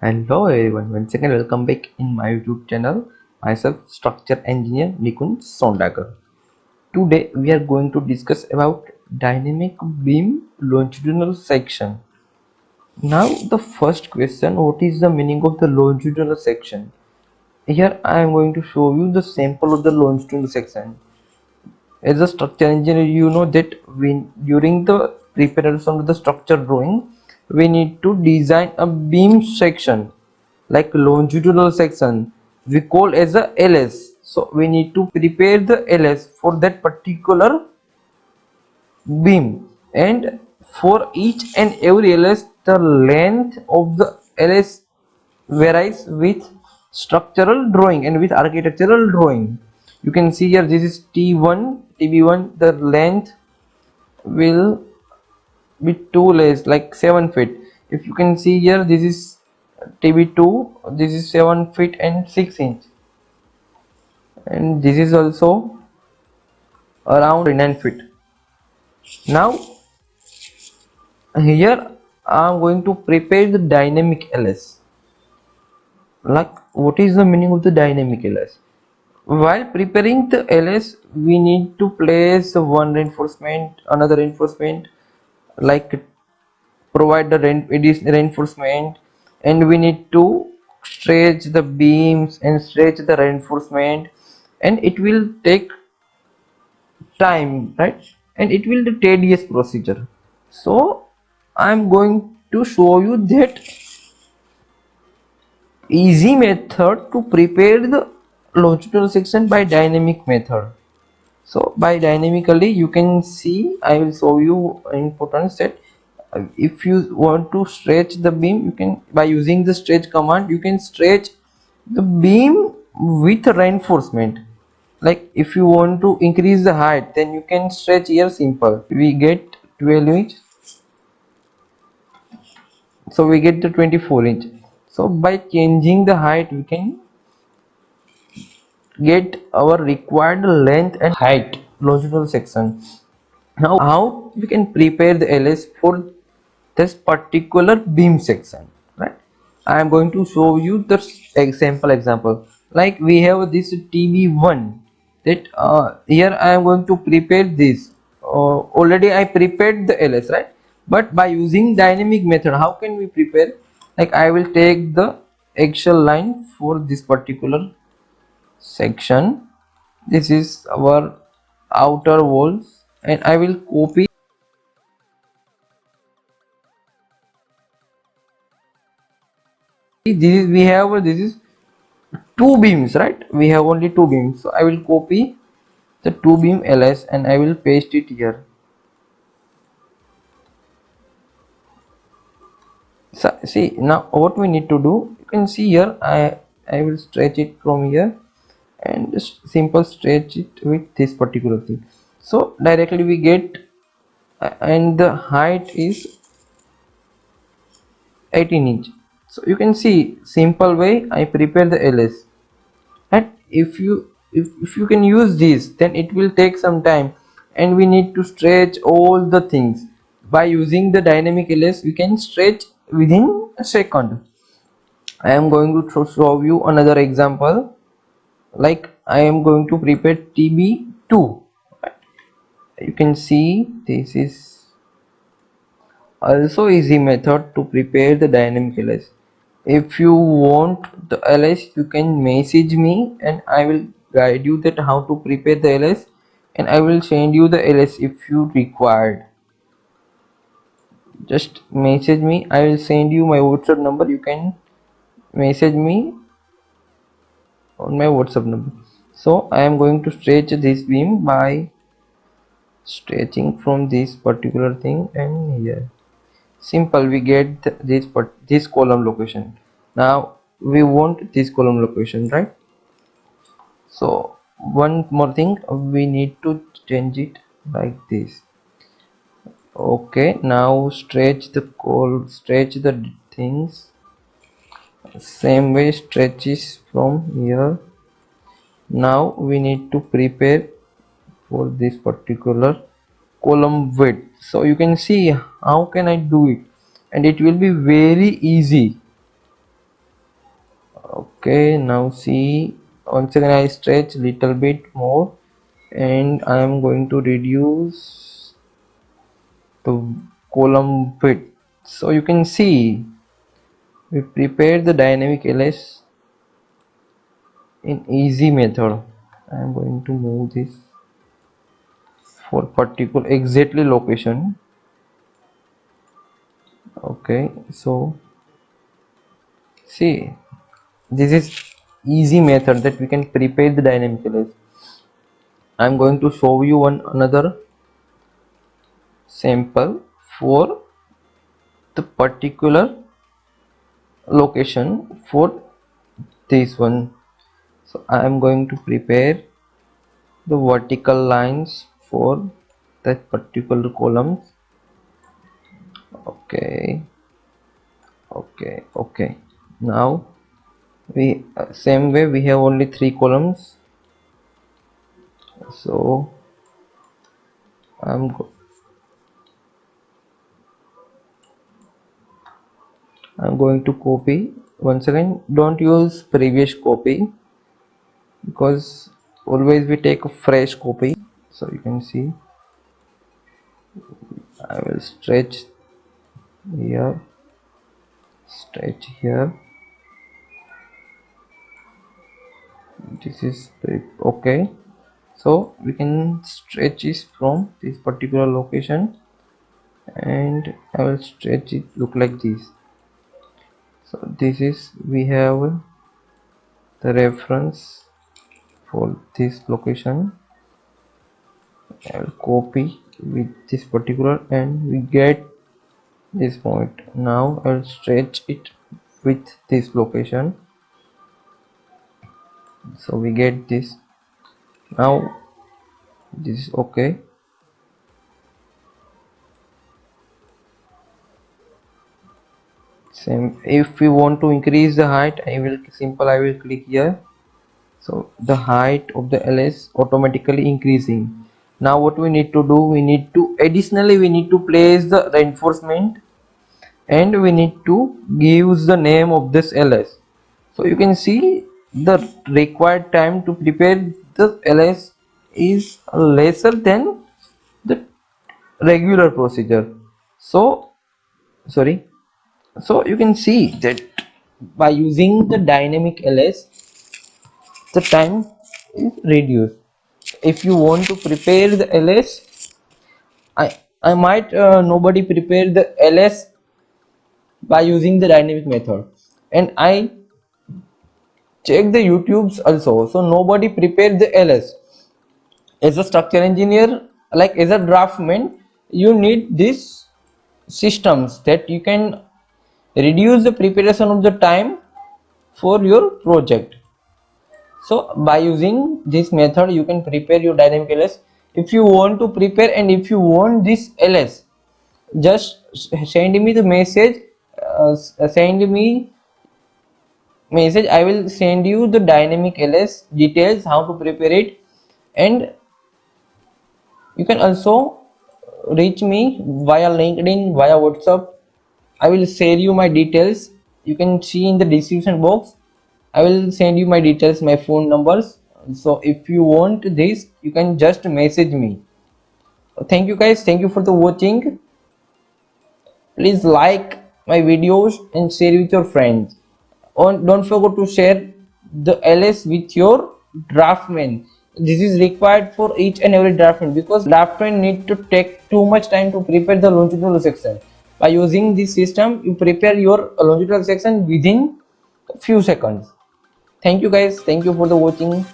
Hello everyone, once again welcome back in my YouTube channel. Myself structure engineer Nikun Sondagar. Today we are going to discuss about dynamic beam longitudinal section. Now the first question, what is the meaning of the longitudinal section? Here I am going to show you the sample of the longitudinal section. As a structure engineer, you know that during the preparation of the structure drawing, we need to design a beam section like longitudinal section we call as a LS. So we need to prepare the LS for that particular beam, and for each and every LS the length of the LS varies with structural drawing and with architectural drawing. You can see here this is T1 TB1, the length will be too less like 7 feet. If you can see here this is TB2, this is 7 feet and 6 inch, and this is also around 9 feet. Now here I am going to prepare the dynamic LS. Like, what is the meaning of the dynamic LS? While preparing the LS, we need to place one reinforcement, another reinforcement, like provide the reinforcement, and we need to stretch the beams and stretch the reinforcement, and it will take time, right? And it will be tedious procedure. So I'm going to show you that easy method to prepare the longitudinal section by dynamic method. So by dynamically you can see, I will show you important set. If you want to stretch the beam, you can, by using the stretch command, you can stretch the beam with reinforcement. Like if you want to increase the height, then you can stretch here. Simple, we get 12 inch, so we get the 24 inch. So by changing the height we can get our required length and height longitudinal section. Now how we can prepare the LS for this particular beam section, right? I am going to show you the example. Like we have this TB1, that here I am going to prepare this. Already I prepared the LS, right? But by using dynamic method, how can we prepare? Like I will take the axial line for this particular section. This is our outer walls, and I will copy. This is, we have, this is two beams, right? We have only two beams, so I will copy the two beam LS and I will paste it here. So see, now what we need to do, you can see here, I will stretch it from here and just simple stretch it with this particular thing. So directly we get, and the height is 18 inch. So you can see, simple way I prepare the LS. And if you can use this, then it will take some time, and we need to stretch all the things. By using the dynamic LS, we can stretch within a second. I am going to show you another example. Like I am going to prepare TB2. You can see this is also easy method to prepare the dynamic LS. If you want the LS, you can message me and I will guide you that how to prepare the LS, and I will send you the LS if you required. Just message me, I will send you my WhatsApp number. You can message me on my WhatsApp number. So I am going to stretch this beam by stretching from this particular thing, and here simple we get this column location. Now we want this column location, right? So one more thing, we need to change it like this. Okay, now stretch the things same way, stretches from here. Now we need to prepare for this particular column width. So you can see how can I do it, and it will be very easy. Okay, now see, once again I stretch little bit more, and I am going to reduce the column width. So you can see we prepare the dynamic ls in easy method. I am going to move this for particular exactly location. Okay, so see, this is easy method that we can prepare the dynamic ls. I am going to show you one another sample for the particular location for this one. So I am going to prepare the vertical lines for that particular columns. Okay, okay. Now we same way we have only 3 columns, so I'm go I'm going to copy. Once again, don't use previous copy, because always we take a fresh copy. So you can see I will stretch here, stretch here. This is okay. So we can stretch this from this particular location, and I will stretch it look like this. So this is we have the reference for this location. I will copy with this particular, and we get this point. Now I'll stretch it with this location, so we get this. Now this is okay. Same, if we want to increase the height, I will click here. So the height of the ls automatically increasing. Now what we need to do, we need to additionally we need to place the reinforcement, and we need to give the name of this ls. So you can see the required time to prepare the ls is lesser than the regular procedure. So sorry, so you can see that by using the dynamic ls, the time is reduced. If you want to prepare the ls, I might nobody prepare the ls by using the dynamic method, and I check the YouTubes also, so nobody prepared the ls. As a structure engineer, like as a draftsman, you need these systems that you can reduce the preparation of the time for your project. So by using this method, you can prepare your dynamic ls. If you want to prepare, and if you want this ls, just send me the message, send me message. I will send you the dynamic ls details, how to prepare it. And you can also reach me via LinkedIn, via WhatsApp. I will share you my details. You can see in the description box. I will send you my details, my phone numbers. So if you want this, you can just message me. Thank you guys. Thank you for the watching. Please like my videos and share with your friends. And don't forget to share the ls with your draftman. This is required for each and every draftman, because draftman need to take too much time to prepare the longitudinal section. By using this system, you prepare your longitudinal section within a few seconds. Thank you guys. Thank you for the watching.